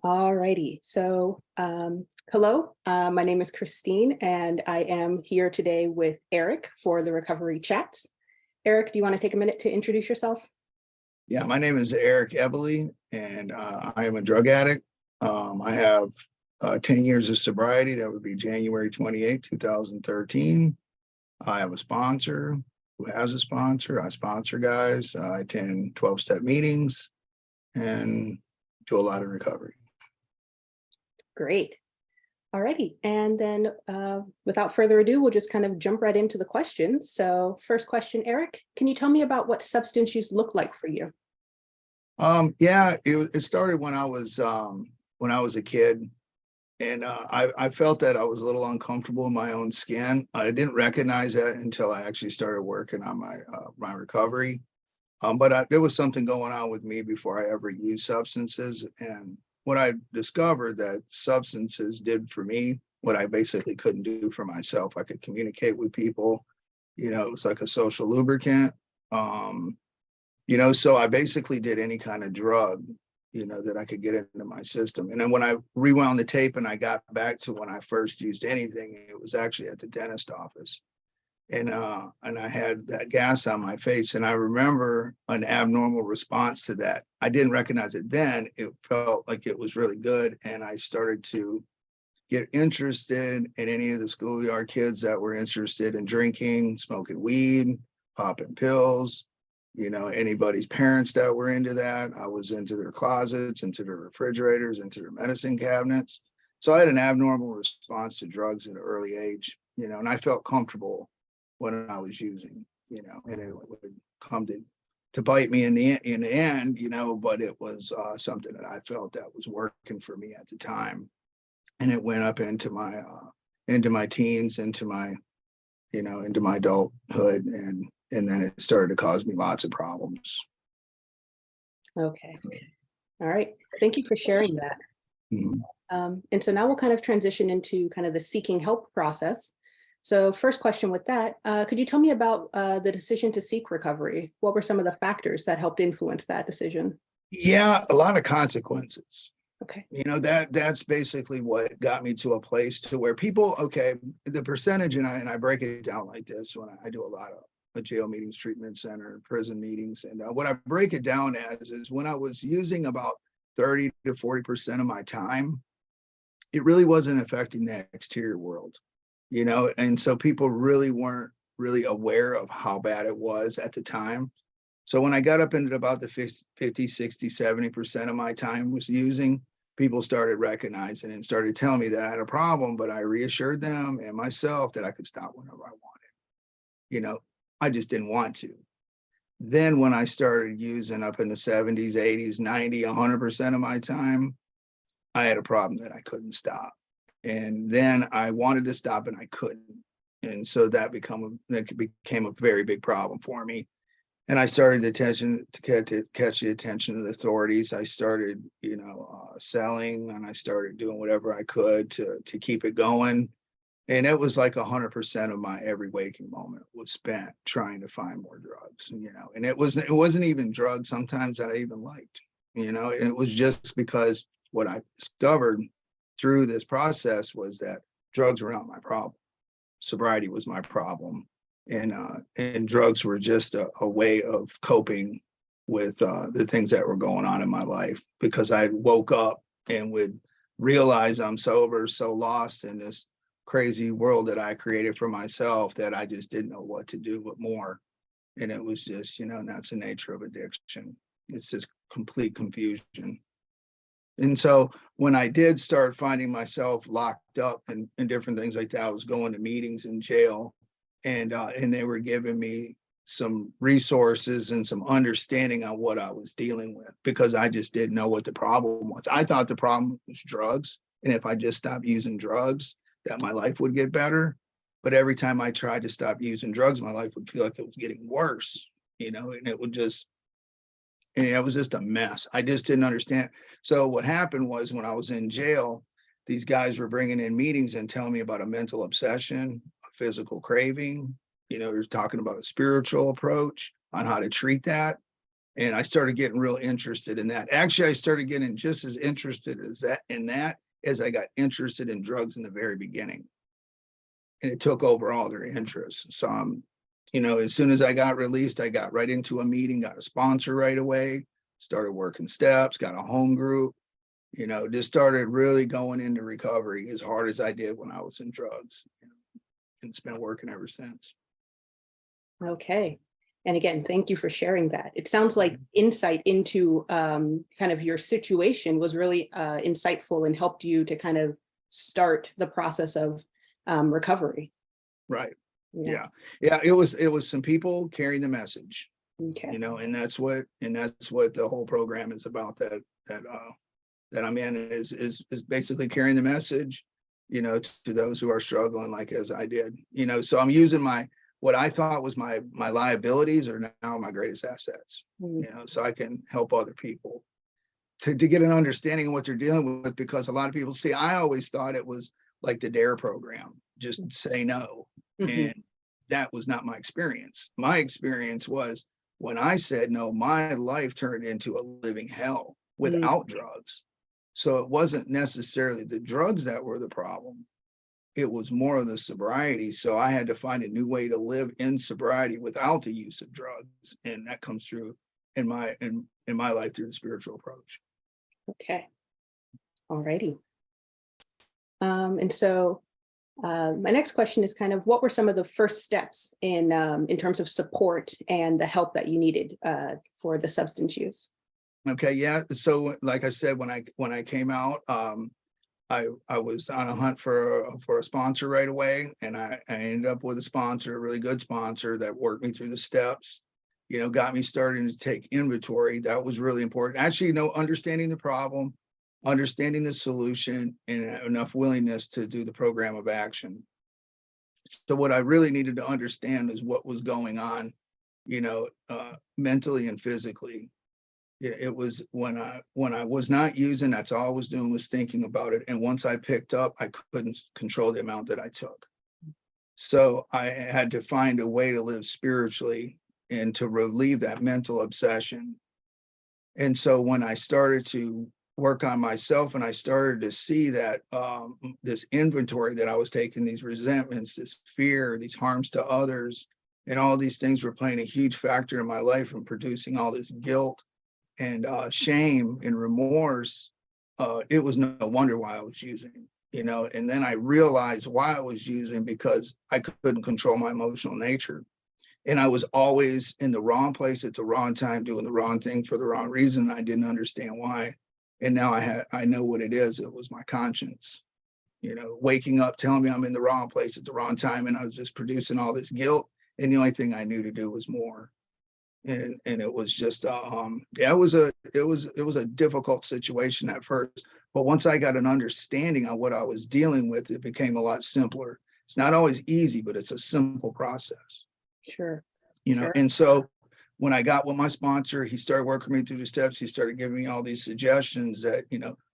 Alrighty. Hello. My name is Christine, and I am here today with Eric for the Recovery Chats. Eric, do you want to take a minute to introduce yourself? Yeah, my name is Eric Eberly, and I am a drug addict. I have 10 years of sobriety. That would be January 28, 2013. I have a sponsor who has a sponsor. I sponsor guys. I attend 12-step meetings and do a lot of recovery. Great. Alrighty. And then without further ado, we'll just kind of jump right into the questions. So first question, Eric, can you tell me about what substance use looked like for you? Yeah, it started when I was a kid. And I felt that I was a little uncomfortable in my own skin. I didn't recognize that until I actually started working on my recovery. But there was something going on with me before I ever used substances. And what I discovered that substances did for me, what I basically couldn't do for myself. I could communicate with people. It was like a social lubricant. Um, so I basically did any kind of drug, that I could get into my system. And then when I rewound the tape and I got back to when I first used anything, it was actually at the dentist office. And I had that gas on my face. And I remember an abnormal response to that. I didn't recognize it then. It felt like it was really good. And I started to get interested in any of the schoolyard kids that were interested in drinking, smoking weed, popping pills, anybody's parents that were into that. I was into their closets, into their refrigerators, into their medicine cabinets. So I had an abnormal response to drugs at an early age, and I felt comfortable when I was using, and it would come to bite me in the end, but it was something that I felt that was working for me at the time. And it went up into my teens, into my adulthood, and then it started to cause me lots of problems. Okay. All right. Thank you for sharing that. Mhm. And so now we'll kind of transition into kind of the seeking help process. So first question with that, could you tell me about the decision to seek recovery? What were some of the factors that helped influence that decision? Yeah, a lot of consequences. Okay. That's basically what got me to a place to where people, okay, the percentage, and I break it down like this when I do a lot of jail meetings, treatment center, prison meetings. And what I break it down as is when I was using about 30 to 40% of my time, it really wasn't affecting the exterior world, and so people really weren't really aware of how bad it was at the time. So when I got up into about the 50, 60, 70% of my time was using, people started recognizing and started telling me that I had a problem, but I reassured them and myself that I could stop whenever I wanted. I just didn't want to. Then when I started using up in the 70s, 80s, 90, 100% of my time, I had a problem that I couldn't stop. And then I wanted to stop and I couldn't. And so that became a very big problem for me. And I started to catch the attention of the authorities. I started, selling, and I started doing whatever I could to keep it going. And it was like 100% of my every waking moment was spent trying to find more drugs, and it wasn't even drugs sometimes that I even liked, and it was just because what I discovered through this process was that drugs were not my problem. Sobriety was my problem. And drugs were just a way of coping with the things that were going on in my life, because I woke up and would realize I'm sober, so lost in this crazy world that I created for myself that I just didn't know what to do with more. And it was just, and that's the nature of addiction. It's just complete confusion. And so when I did start finding myself locked up and different things like that, I was going to meetings in jail, and they were giving me some resources and some understanding on what I was dealing with, because I just didn't know what the problem was. I thought the problem was drugs, and if I just stopped using drugs, that my life would get better. But every time I tried to stop using drugs, my life would feel like it was getting worse, and it was just a mess. I just didn't understand. So what happened was, when I was in jail, these guys were bringing in meetings and telling me about a mental obsession, a physical craving. They're talking about a spiritual approach on how to treat that. And I started getting real interested in that. Actually, I started getting just as interested in that as I got interested in drugs in the very beginning. And it took over all their interests. So as soon as I got released, I got right into a meeting, got a sponsor right away, started working steps, got a home group, just started really going into recovery as hard as I did when I was in drugs. And it's been working ever since. Okay. And again, thank you for sharing that. It sounds like insight into kind of your situation was really insightful and helped you to kind of start the process of recovery. Right. Yeah. It was some people carrying the message, Okay. and that's what the whole program is about, that I'm in is basically carrying the message, to those who are struggling like as I did, so I'm using what I thought was my liabilities are now my greatest assets, so I can help other people to get an understanding of what they're dealing with, because a lot of people see, I always thought it was like the DARE program, just say no. And that was not my experience. My experience was when I said no, my life turned into a living hell without drugs. So it wasn't necessarily the drugs that were the problem. It was more of the sobriety. So I had to find a new way to live in sobriety without the use of drugs. And that comes through in my life through the spiritual approach. Okay. All righty. And so my next question is kind of, what were some of the first steps in terms of support and the help that you needed for the substance use? Okay, yeah. So like I said, when I came out, I was on a hunt for a sponsor right away, and I ended up with a sponsor, a really good sponsor that worked me through the steps, got me starting to take inventory. That was really important. Actually, understanding the problem, understanding the solution, and enough willingness to do the program of action. So what I really needed to understand is what was going on, mentally and physically. It was when I was not using, that's all I was doing was thinking about it. And once I picked up, I couldn't control the amount that I took. So I had to find a way to live spiritually and to relieve that mental obsession. And so when I started to work on myself and I started to see that this inventory that I was taking, these resentments, this fear, these harms to others, and all these things were playing a huge factor in my life and producing all this guilt and shame and remorse, it was no wonder why I was using, and then I realized why I was using, because I couldn't control my emotional nature. And I was always in the wrong place at the wrong time, doing the wrong thing for the wrong reason. I didn't understand why. And now I know what it is. It was my conscience, waking up, telling me I'm in the wrong place at the wrong time. And I was just producing all this guilt. And the only thing I knew to do was more. And it was just it was a difficult situation at first, but once I got an understanding on what I was dealing with, it became a lot simpler. It's not always easy, but it's a simple process. Sure. And so when I got with my sponsor, he started working me through the steps. He started giving me all these suggestions that,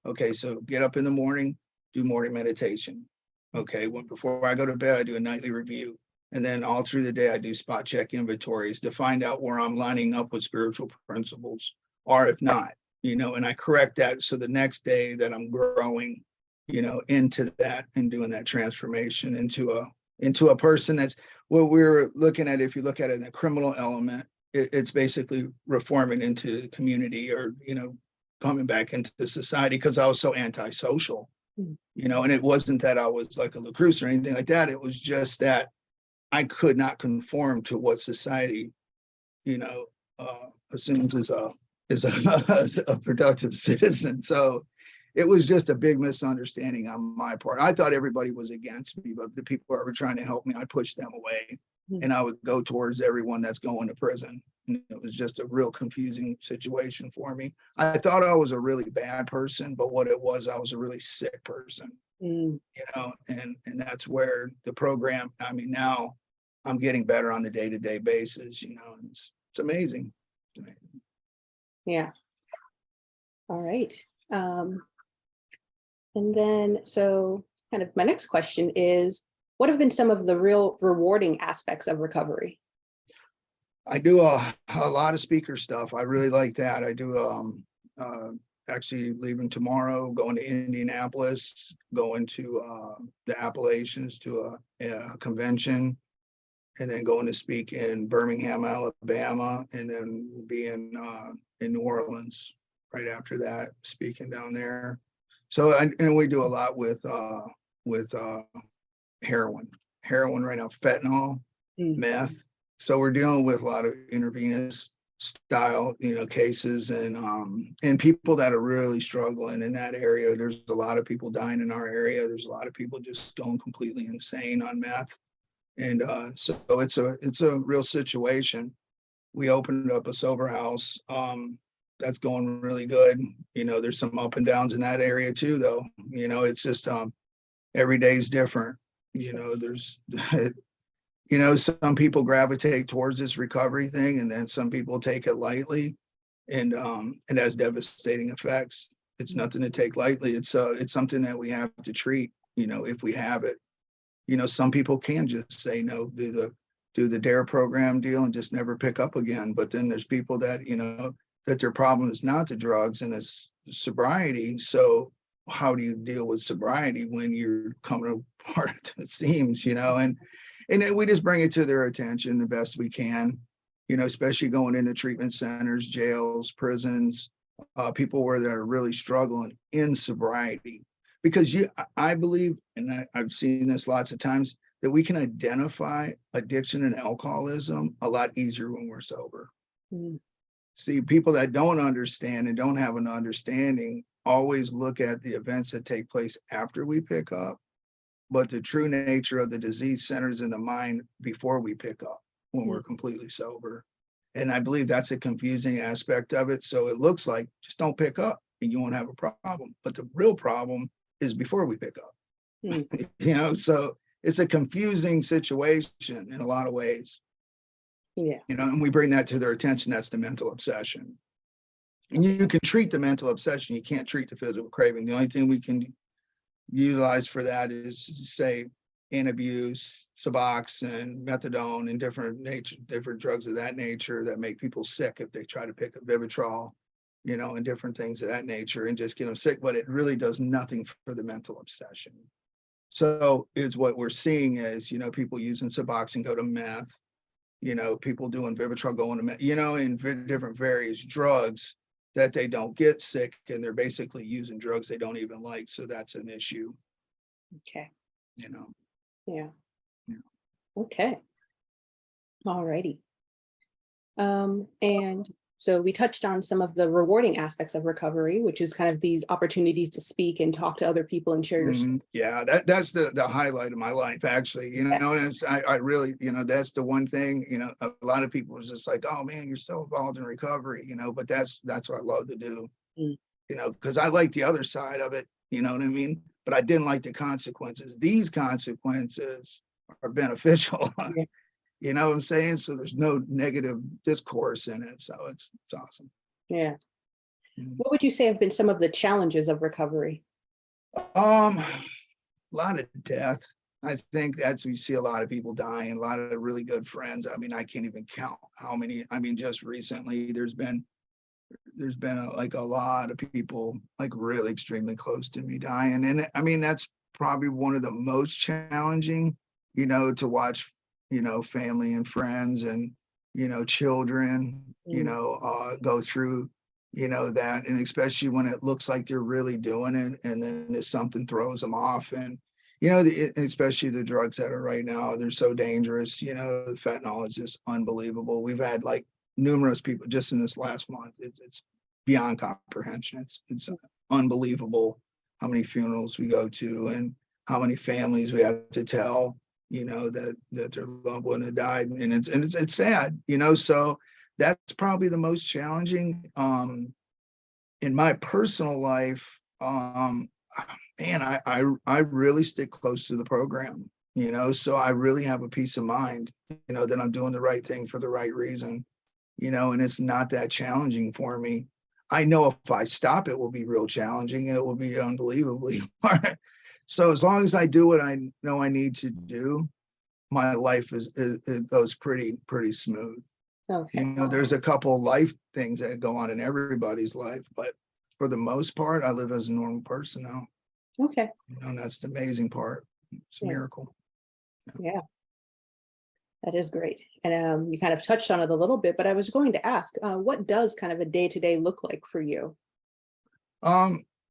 okay, so get up in the morning, do morning meditation. Okay, before I go to bed, I do a nightly review. And then all through the day, I do spot check inventories to find out where I'm lining up with spiritual principles, or if not, and I correct that. So the next day that I'm growing, into that and doing that transformation into a person that's what we're looking at. If you look at it in the criminal element, it's basically reforming into the community, or, coming back into the society, because I was so antisocial, and it wasn't that I was like a recluse or anything like that. It was just that I could not conform to what society, assumes is a productive citizen. So it was just a big misunderstanding on my part. I thought everybody was against me, but the people that were trying to help me, I pushed them away, and I would go towards everyone that's going to prison. And it was just a real confusing situation for me. I thought I was a really bad person, but what it was, I was a really sick person. And that's where the program, now I'm getting better on the day-to-day basis, and it's amazing. Yeah. All right. And then, so kind of my next question is, what have been some of the real rewarding aspects of recovery? I do a lot of speaker stuff. I really like that. I do uh, actually leaving tomorrow, going to Indianapolis, going to the Appalachians to a convention, and then going to speak in Birmingham, Alabama, and then we'll be in New Orleans right after that, speaking down there. So and we do a lot with heroin, heroin right now, fentanyl, Mm. meth. So we're dealing with a lot of intravenous style, cases and people that are really struggling in that area. There's a lot of people dying in our area. There's a lot of people just going completely insane on meth. And so it's a real situation. We opened up a sober house. That's going really good. There's some up and downs in that area too, though. It's just every day is different. There's some people gravitate towards this recovery thing, and then some people take it lightly, and it has devastating effects. It's nothing to take lightly. It's something that we have to treat, if we have it. Some people can just say no, do the DARE program deal and just never pick up again. But then there's people that, that their problem is not the drugs and it's sobriety. So how do you deal with sobriety when you're coming apart at the seams, and then we just bring it to their attention the best we can, especially going into treatment centers, jails, prisons, people where they're really struggling in sobriety. Because I believe, and I've seen this lots of times, that we can identify addiction and alcoholism a lot easier when we're sober. Mm. See, people that don't understand and don't have an understanding always look at the events that take place after we pick up, but the true nature of the disease centers in the mind before we pick up, when we're completely sober. And I believe that's a confusing aspect of it. So it looks like just don't pick up and you won't have a problem. But the real problem is before we pick up. Mm. So it's a confusing situation in a lot of ways. Yeah. And we bring that to their attention. That's the mental obsession. And you can treat the mental obsession. You can't treat the physical craving. The only thing we can utilize for that is, say, Antabuse, Suboxone, methadone, and different drugs of that nature that make people sick if they try to pick up Vivitrol, and different things of that nature, and just get them sick. But it really does nothing for the mental obsession. So is what we're seeing is, people using Suboxone go to meth, people doing Vivitrol going to meth, and different various drugs that they don't get sick, and they're basically using drugs they don't even like. So that's an issue. Okay. Yeah. Yeah. Yeah. Okay. All righty. And so we touched on some of the rewarding aspects of recovery, which is kind of these opportunities to speak and talk to other people and share your story. Yeah, that's the highlight of my life, actually. And I really, that's the one thing, a lot of people was just like, oh man, you're so involved in recovery, but that's what I love to do, Mm. Because I like the other side of it, you know what I mean? But I didn't like the consequences. These consequences are beneficial. Yeah. You know what I'm saying? So there's no negative discourse in it. So it's awesome. Yeah. Mm. What would you say have been some of the challenges of recovery? A lot of death. I think that's, we see a lot of people dying, a lot of really good friends. I mean, I can't even count how many. I mean, just recently there's been a lot of people like really extremely close to me dying. And I mean, that's probably one of the most challenging, to watch, family and friends and, children, go through, that. And especially when it looks like they're really doing it, and then something throws them off. And, especially the drugs that are right now, they're so dangerous. Fentanyl is just unbelievable. We've had like numerous people just in this last month. It's beyond comprehension. It's unbelievable how many funerals we go to and how many families we have to tell, that their loved one had died, and it's sad, So that's probably the most challenging. In my personal life, man, I really stick close to the program, so I really have a peace of mind, that I'm doing the right thing for the right reason, and it's not that challenging for me. I know if I stop, it will be real challenging and it will be unbelievably hard. So as long as I do what I know I need to do, my life it goes pretty smooth. Okay. There's a couple life things that go on in everybody's life, but for the most part, I live as a normal person now. Okay. And that's the amazing part. It's a Yeah. miracle. Yeah. That is great. And you kind of touched on it a little bit, but I was going to ask, what does kind of a day-to-day look like for you?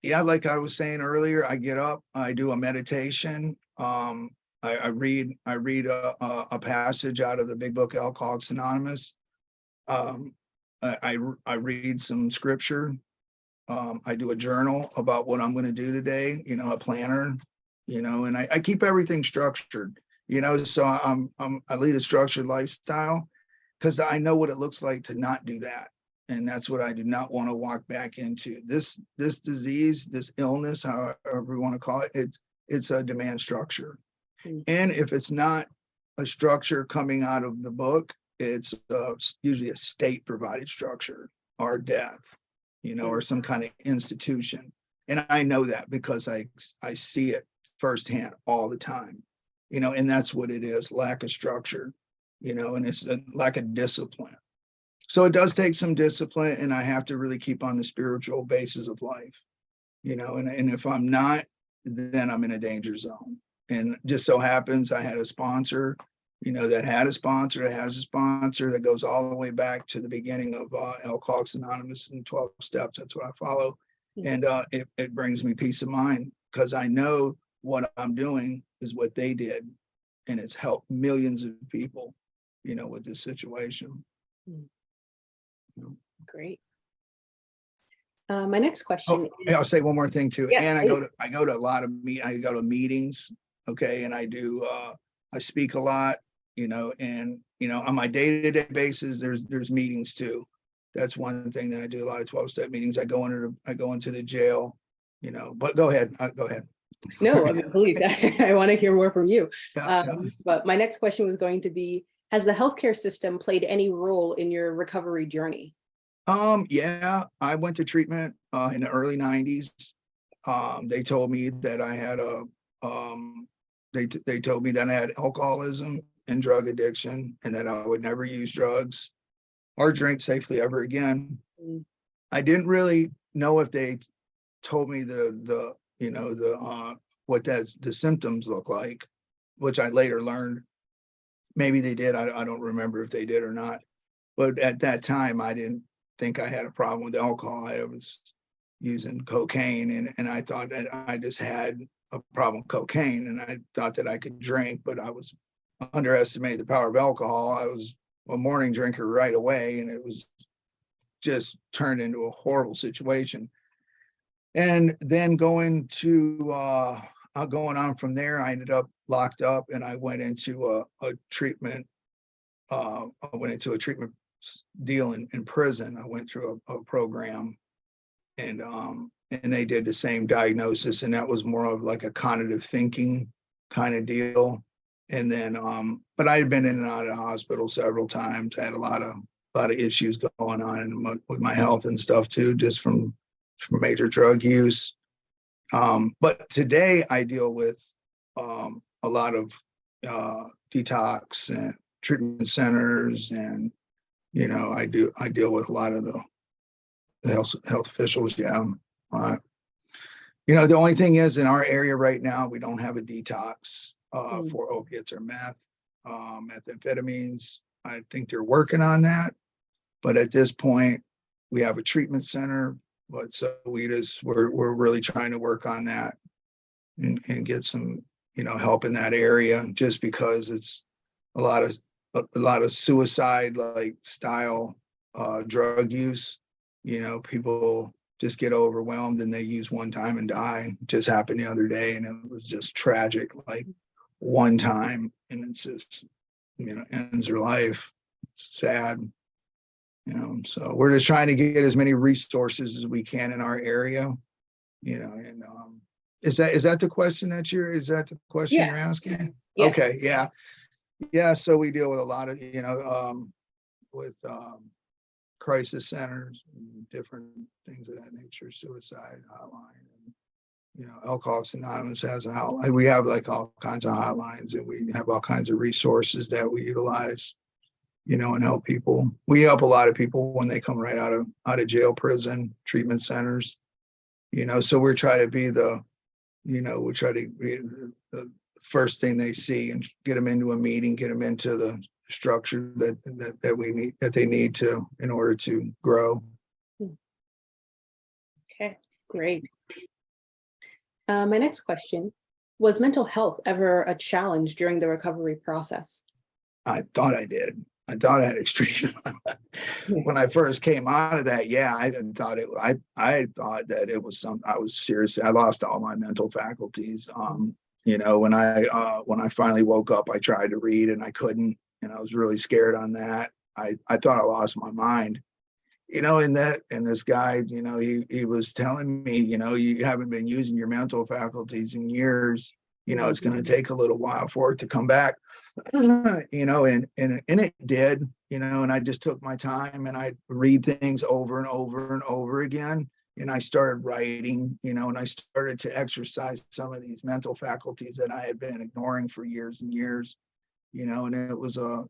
Yeah, like I was saying earlier, I get up, I do a meditation. I read a passage out of the big book Alcoholics Anonymous. Um, I read some scripture. I do a journal about what I'm going to do today, a planner, and I keep everything structured, so I lead a structured lifestyle because I know what it looks like to not do that. And that's what I do not want to walk back into. This disease, this illness, however you want to call it, it's a demand structure. Mm. And if it's not a structure coming out of the book, it's usually a state provided structure or death, or some kind of institution. And I know that because I see it firsthand all the time, and that's what it is, lack of structure, and it's a lack of discipline. So it does take some discipline, and I have to really keep on the spiritual basis of life, and if I'm not, then I'm in a danger zone. And just so happens I had a sponsor, that had a sponsor, that has a sponsor that goes all the way back to the beginning of Alcoholics Anonymous and 12 steps. That's what I follow. And it brings me peace of mind because I know what I'm doing is what they did. And it's helped millions of people, with this situation. Great. My next question. Oh, I'll say one more thing too. Yeah, And I please. go to a lot of I go to meetings. Okay. And I speak a lot, and on my day-to-day basis, there's meetings too. That's one thing that I do, a lot of 12-step meetings. I go into the jail, but go ahead. Go ahead. No, I mean, please, I want to hear more from you. Yeah. But my next question was going to be, has the healthcare system played any role in your recovery journey? Yeah, I went to treatment in the early 90s. They told me that I had they told me that I had alcoholism and drug addiction and that I would never use drugs or drink safely ever again. Mm. I didn't really know if they told me what the symptoms look like, which I later learned. Maybe they did. I don't remember if they did or not. But at that time, I didn't think I had a problem with alcohol. I was using cocaine, and I thought that I just had a problem with cocaine, and I thought that I could drink, but I was underestimated the power of alcohol. I was a morning drinker right away, and it was just turned into a horrible situation. And then going on from there, I ended up locked up, and I went into a treatment. I went into a treatment deal in prison. I went through a program, and they did the same diagnosis, and that was more of like a cognitive thinking kind of deal. And then, but I had been in and out of the hospital several times. I had a lot of issues going on with my health and stuff too, just from major drug use. But today I deal with a lot of detox and treatment centers, and I deal with a lot of the health officials. Yeah. The only thing is, in our area right now, we don't have a detox for opiates or methamphetamines. I think they're working on that, but at this point, we have a treatment center. But so we're really trying to work on that and get some help in that area, just because it's a lot of suicide like style drug use. People just get overwhelmed and they use one time and die. It just happened the other day, and it was just tragic. Like one time, and it's just ends their life. It's sad. So we're just trying to get as many resources as we can in our area. And is that the question you're asking? Yes. Okay, yeah. So we deal with a lot of with crisis centers and different things of that nature, suicide hotline. And, Alcoholics Anonymous has a hotline. We have like all kinds of hotlines, and we have all kinds of resources that we utilize. and help people. We help a lot of people when they come right out of jail, prison, treatment centers, so we're trying to be we try to be the first thing they see and get them into a meeting, get them into the structure that they need to in order to grow. Okay, great. My next question, was mental health ever a challenge during the recovery process? I thought I did. I thought I had extreme. When I first came out of that, yeah, I thought it. I thought that it was I was serious. I lost all my mental faculties. When I finally woke up, I tried to read and I couldn't, and I was really scared on that. I thought I lost my mind. And this guy, he was telling me, you haven't been using your mental faculties in years. It's going to take a little while for it to come back. And it did, and I just took my time and I read things over and over and over again. And I started writing, and I started to exercise some of these mental faculties that I had been ignoring for years and years, and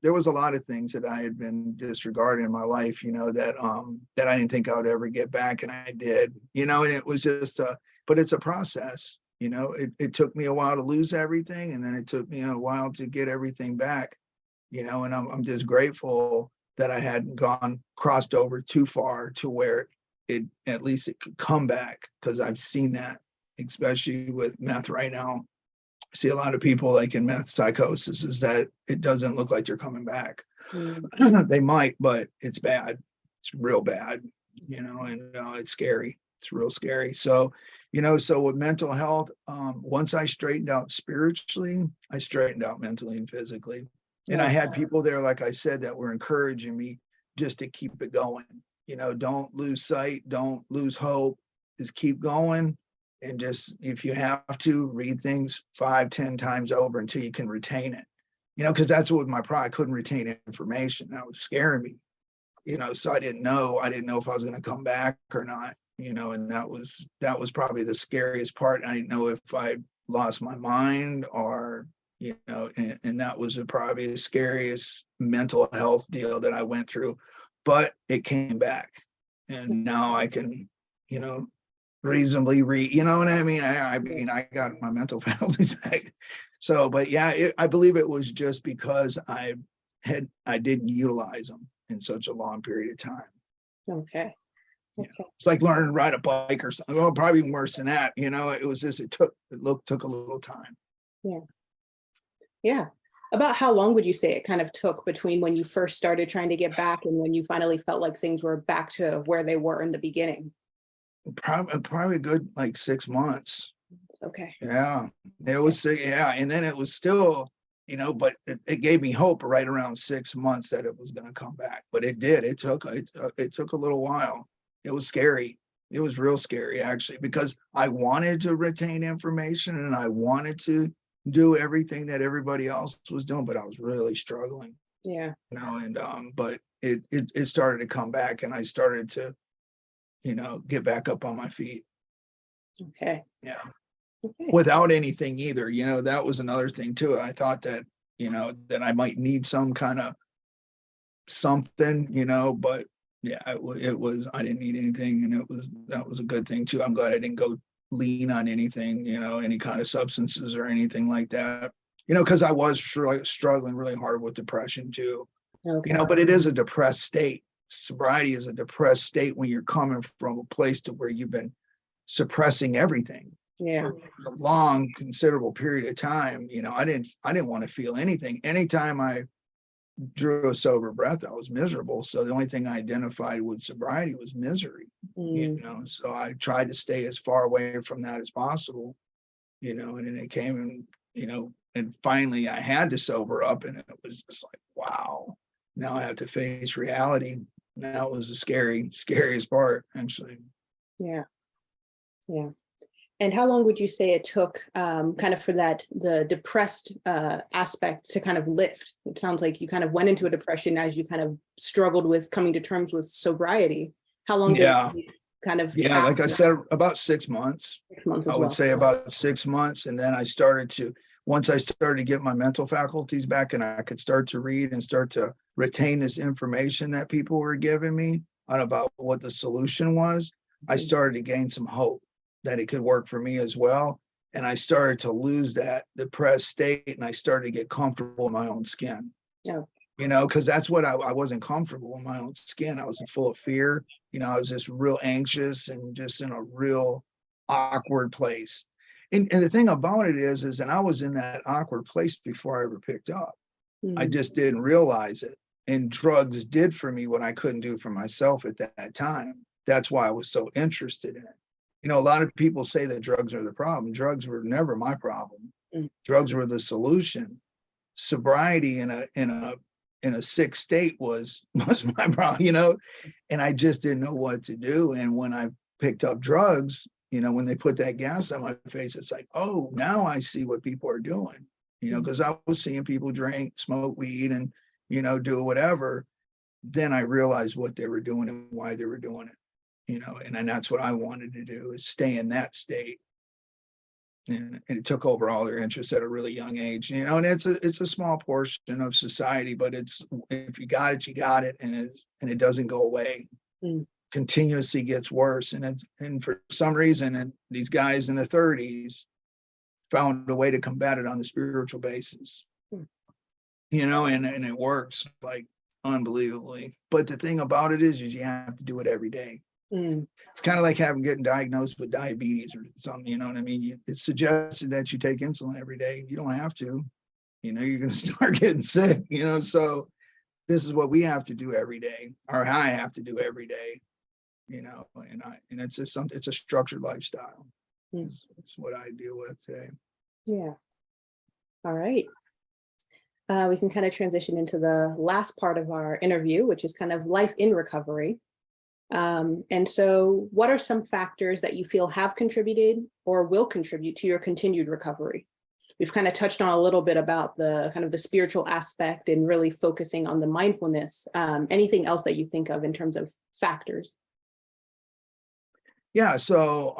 there was a lot of things that I had been disregarding in my life, that I didn't think I would ever get back. And I did, and it was just, but it's a process. It took me a while to lose everything, and then it took me a while to get everything back, and I'm just grateful that I hadn't crossed over too far to where at least it could come back, because I've seen that, especially with meth right now. I see a lot of people like in meth psychosis is that it doesn't look like they're coming back. They might, but it's bad. It's real bad, and it's scary. It's real scary. So, so with mental health, once I straightened out spiritually, I straightened out mentally and physically. And I had people there, like I said, that were encouraging me just to keep it going. Don't lose sight, don't lose hope, just keep going. And just, if you have to, read things 5-10 times over until you can retain it. Because that's what my problem, I couldn't retain information. That was scaring me. So I didn't know if I was going to come back or not. And that was probably the scariest part. I didn't know if I lost my mind or, and that was probably the scariest mental health deal that I went through, but it came back. And now I can, reasonably read, you know what I mean? I got my mental faculties back. So, but yeah, I believe it was just because I didn't utilize them in such a long period of time. Okay. It's like learning to ride a bike or something. Well, probably even worse than that. It was just, it took a little time. Yeah. About how long would you say it kind of took between when you first started trying to get back and when you finally felt like things were back to where they were in the beginning? Probably a good like 6 months. Okay. Yeah, it was. Yeah, and then it was still, but it gave me hope right around 6 months that it was going to come back. But it did. It took a little while. It was scary. It was real scary, actually, because I wanted to retain information and I wanted to do everything that everybody else was doing, but I was really struggling. Yeah. And but it started to come back, and I started to, get back up on my feet. Okay. Yeah. Okay. Without anything either, that was another thing too. I thought that, that I might need some kind of something, but yeah, it was, I didn't need anything. And that was a good thing too. I'm glad I didn't go lean on anything, any kind of substances or anything like that, because I was struggling really hard with depression too. Okay. But it is a depressed state. Sobriety is a depressed state when you're coming from a place to where you've been suppressing everything Yeah. for a long, considerable period of time. I didn't want to feel anything. Anytime I drew a sober breath, I was miserable. So the only thing I identified with sobriety was misery. So I tried to stay as far away from that as possible. And then it came, and and finally I had to sober up, and it was just like, wow, now I have to face reality. That was the scariest part, actually. Yeah. Yeah. And how long would you say it took kind of for the depressed aspect to kind of lift? It sounds like you kind of went into a depression as you kind of struggled with coming to terms with sobriety. How long did it kind of? Yeah, like I said, about 6 months. 6 months as I would well. say about 6 months. And then I started to, once I started to get my mental faculties back and I could start to read and start to retain this information that people were giving me on about what the solution was, I started to gain some hope that it could work for me as well. And I started to lose that depressed state and I started to get comfortable in my own skin. Yeah. You know, because that's what I wasn't comfortable in my own skin. I was full of fear. You know, I was just real anxious and just in a real awkward place. And the thing about it is that I was in that awkward place before I ever picked up. I Mm. just didn't realize it. And drugs did for me what I couldn't do for myself at that time. That's why I was so interested in it. You know, a lot of people say that drugs are the problem. Drugs were never my problem. Mm. Drugs were the solution. Sobriety in a sick state was my problem, you know, and I just didn't know what to do. And when I picked up drugs, you know, when they put that gas on my face, it's like, oh, now I see what people are doing, you know, because I was seeing people drink, smoke weed, and, you know, do whatever. Then I realized what they were doing and why they were doing it, you know, and that's what I wanted to do, is stay in that state. And it took over all their interests at a really young age, you know, and it's a small portion of society, but it's, if you got it, you got it, and it doesn't go away. Mm. Continuously gets worse, and for some reason, and these guys in the 30s found a way to combat it on the spiritual basis, you know, and it works like unbelievably. But the thing about it is you have to do it every day. Mm. It's kind of like getting diagnosed with diabetes or something, you know what I mean? It's suggested that you take insulin every day. You don't have to, you know, you're going to start getting sick, you know? So this is what we have to do every day, or I have to do every day, you know, and it's just something, it's a structured lifestyle. Mm. It's what I deal with today. Yeah. All right. We can kind of transition into the last part of our interview, which is kind of life in recovery. And so what are some factors that you feel have contributed or will contribute to your continued recovery? We've kind of touched on a little bit about the kind of the spiritual aspect and really focusing on the mindfulness. Anything else that you think of in terms of factors? Yeah. So,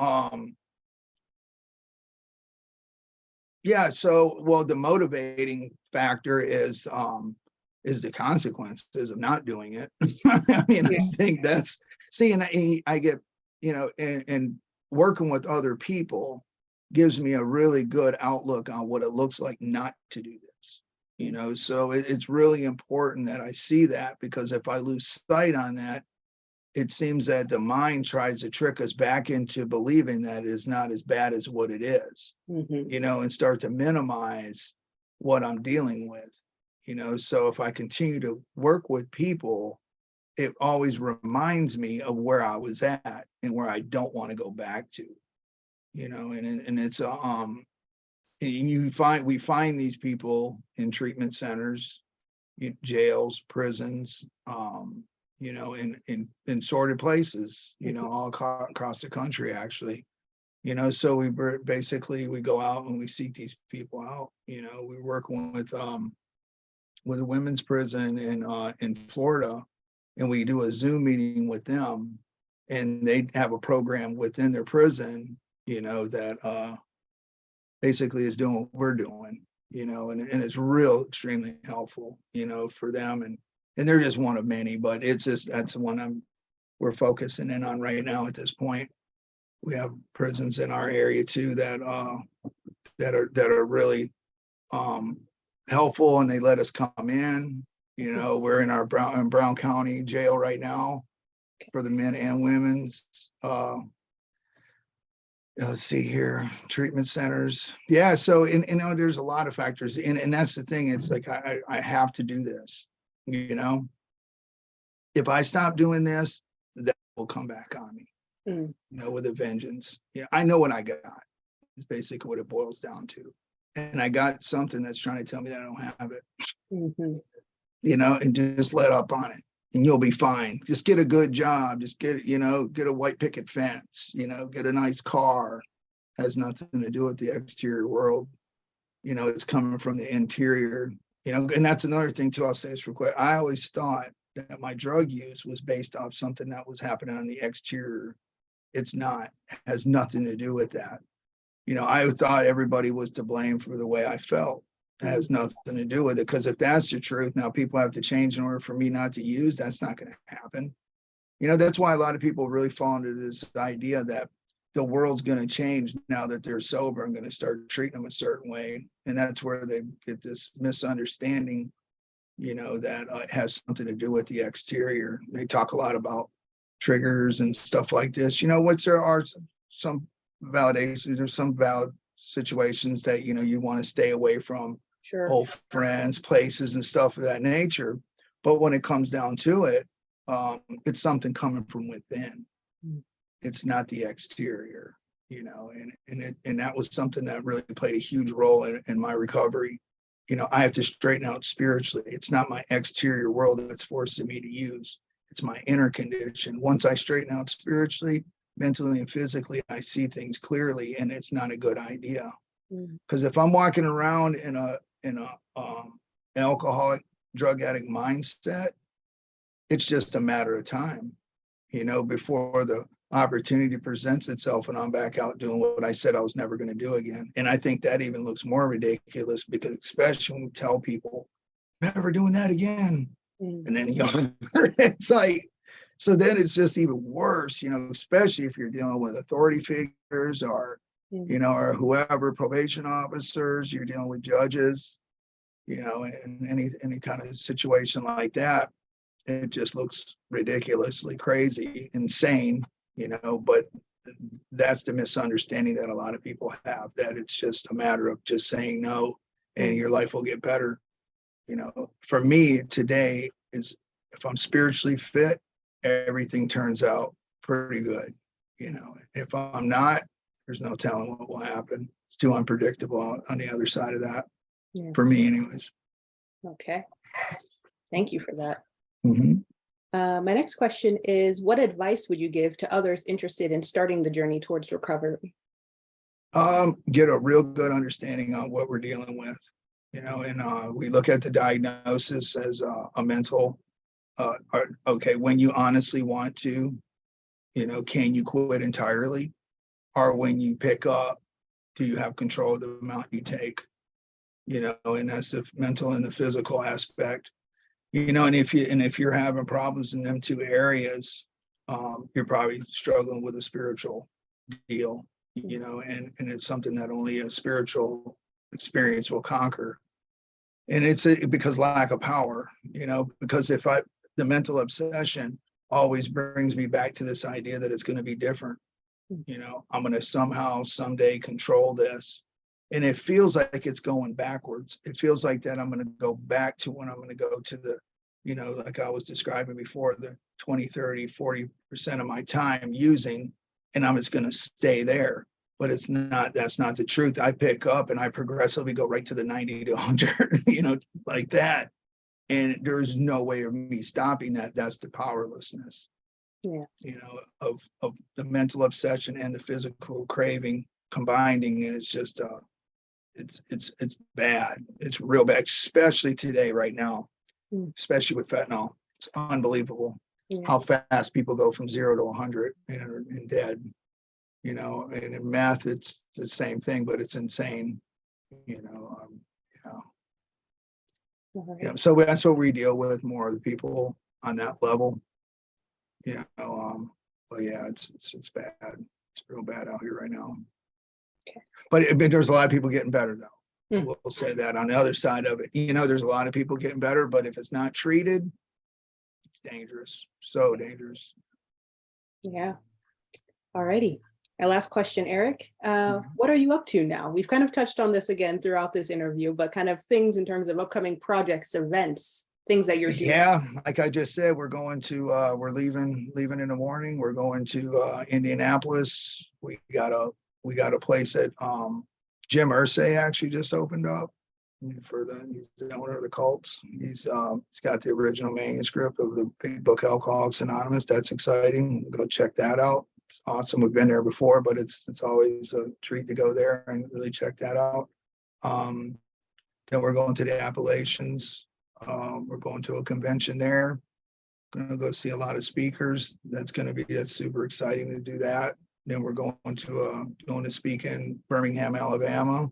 well, the motivating factor is the consequences of not doing it. I mean, Yeah. I think that's, seeing I get, you know, and working with other people gives me a really good outlook on what it looks like not to do this, you know. So it's really important that I see that, because if I lose sight on that, it seems that the mind tries to trick us back into believing that it is not as bad as what it is, Mm-hmm. you know, and start to minimize what I'm dealing with, you know. So if I continue to work with people, it always reminds me of where I was at and where I don't want to go back to, you know. And it's and we find these people in treatment centers, jails, prisons, you know, in sordid places, you know, all across the country, actually, you know. So we go out and we seek these people out, you know. We work with a women's prison in Florida, and we do a Zoom meeting with them, and they have a program within their prison, you know, that basically is doing what we're doing, you know, and it's real extremely helpful, you know, for them. And they're just one of many, but it's just, that's the one we're focusing in on right now at this point. We have prisons in our area too that are really helpful, and they let us come in. You know, we're in our Brown County jail right now for the men and women's. Let's see here, treatment centers. Yeah, so you know, there's a lot of factors, and that's the thing. It's like I have to do this. You know, if I stop doing this, that will come back on me. Mm. You know, with a vengeance. You know, I know what I got. It's basically what it boils down to, and I got something that's trying to tell me that I don't have it. Mm-hmm. You know, and just let up on it, and you'll be fine. Just get a good job. Just get a white picket fence, you know, get a nice car. Has nothing to do with the exterior world. You know, it's coming from the interior, you know. And that's another thing too, I'll say this real quick. I always thought that my drug use was based off something that was happening on the exterior. It's not. It has nothing to do with that. I thought everybody was to blame for the way I felt. It has nothing to do with it. Because if that's the truth, now people have to change in order for me not to use. That's not going to happen. That's why a lot of people really fall into this idea that the world's going to change now that they're sober and going to start treating them a certain way. And that's where they get this misunderstanding, that has something to do with the exterior. They talk a lot about triggers and stuff like this. There are some validations, there's some valid situations that, you want to stay away from Sure. old friends, places and stuff of that nature. But when it comes down to it, it's something coming from within. It's not the exterior, and that was something that really played a huge role in my recovery. I have to straighten out spiritually. It's not my exterior world that's forcing me to use. It's my inner condition. Once I straighten out spiritually, mentally and physically, I see things clearly, and it's not a good idea. Because if I'm walking around in a alcoholic, drug addict mindset, it's just a matter of time, before the opportunity presents itself and I'm back out doing what I said I was never going to do again. And I think that even looks more ridiculous, because especially when we tell people, never doing that again. And then, it's like, so then it's just even worse, especially if you're dealing with authority figures or, or whoever, probation officers, you're dealing with judges, in any kind of situation like that. It just looks ridiculously crazy, insane, but that's the misunderstanding that a lot of people have, that it's just a matter of just saying no and your life will get better. For me today is, if I'm spiritually fit, everything turns out pretty good. If I'm not, there's no telling what will happen. It's too unpredictable on the other side of that, for me anyways. Okay. Thank you for that. Mm-hmm. My next question is, what advice would you give to others interested in starting the journey towards recovery? Get a real good understanding on what we're dealing with, and we look at the diagnosis as a mental, okay, when you honestly want to, can you quit entirely? Or when you pick up, do you have control of the amount you take? And that's the mental and the physical aspect. And if you're having problems in them two areas, you're probably struggling with a spiritual deal, and it's something that only a spiritual experience will conquer. And it's because lack of power, because the mental obsession always brings me back to this idea that it's going to be different. I'm going to somehow someday control this. And it feels like it's going backwards. It feels like that I'm going to go back to when I'm going to go to the, like I was describing before, the 20, 30, 40% of my time using, and I'm just going to stay there. But that's not the truth. I pick up and I progressively go right to the 90 to 100, like that. And there's no way of me stopping that. That's the powerlessness, of the mental obsession and the physical craving combining. And it's just, it's bad. It's real bad, especially today, right now, especially with fentanyl. It's unbelievable how fast people go from 0 to 100 and dead. And in meth, it's the same thing, but it's insane. So that's what we deal with, more of the people on that level. But yeah, it's bad. It's real bad out here right now. Okay. But there's a lot of people getting better, though. We'll say that on the other side of it. There's a lot of people getting better, but if it's not treated, it's dangerous. So dangerous. Yeah. All righty. My last question, Eric. What are you up to now? We've kind of touched on this again throughout this interview, but kind of things in terms of upcoming projects, events, things that you're doing. Yeah, like I just said, we're going to we're leaving in the morning. We're going to Indianapolis. We got a place that Jim Irsay actually just opened up he's the owner of the Cults. He's got the original manuscript of the big book Alcoholics Anonymous. That's exciting. Go check that out. It's awesome. We've been there before, but it's always a treat to go there and really check that out. Then we're going to the Appalachians. We're going to a convention there. Going to go see a lot of speakers. That's super exciting to do that. Then we're going to speak in Birmingham, Alabama.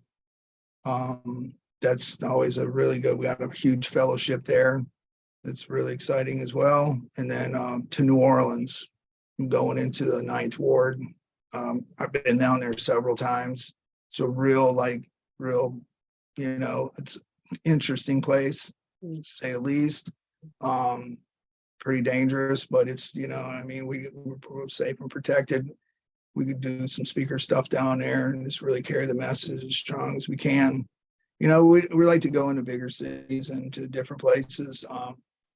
That's always a really good, we got a huge fellowship there. It's really exciting as well. And then to New Orleans, I'm going into the 9th Ward. I've been down there several times. It's a real, it's an interesting place, to say the least. Pretty dangerous, but it's, I mean, we're safe and protected. We could do some speaker stuff down there and just really carry the message as strong as we can. We like to go into bigger cities and to different places.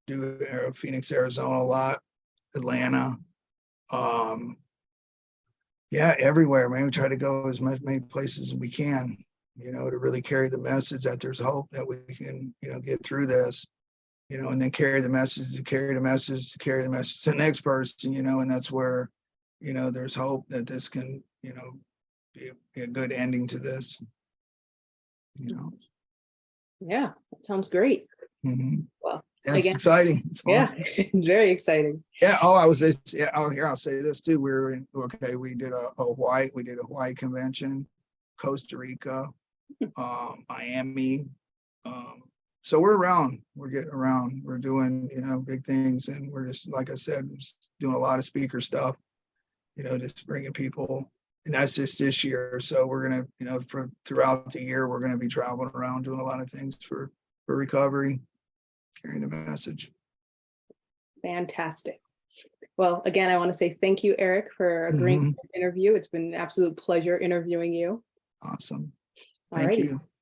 Do Phoenix, Arizona a lot, Atlanta. Yeah, everywhere, man. We try to go as many places as we can, to really carry the message that there's hope that we can, get through this, and then carry the message to carry the message to carry the message to the next person, and that's where, there's hope that this can, be a good ending to this. Yeah, that sounds great. Mhm. Well, Yeah, it's again, exciting. It's fun. yeah, very exciting. Yeah. Oh, I was just, yeah. Oh, here, I'll say this too. We did a Hawaii convention, Costa Rica, Miami. So we're around, we're getting around, we're doing, big things. And we're just, like I said, just doing a lot of speaker stuff, just bringing people. And that's just this year. So we're going to, for throughout the year, we're going to be traveling around doing a lot of things for recovery, carrying the message. Fantastic. Well, again, I want to say thank you, Eric, for agreeing to this interview. It's been an absolute pleasure interviewing you. Awesome. All Thank righty. you.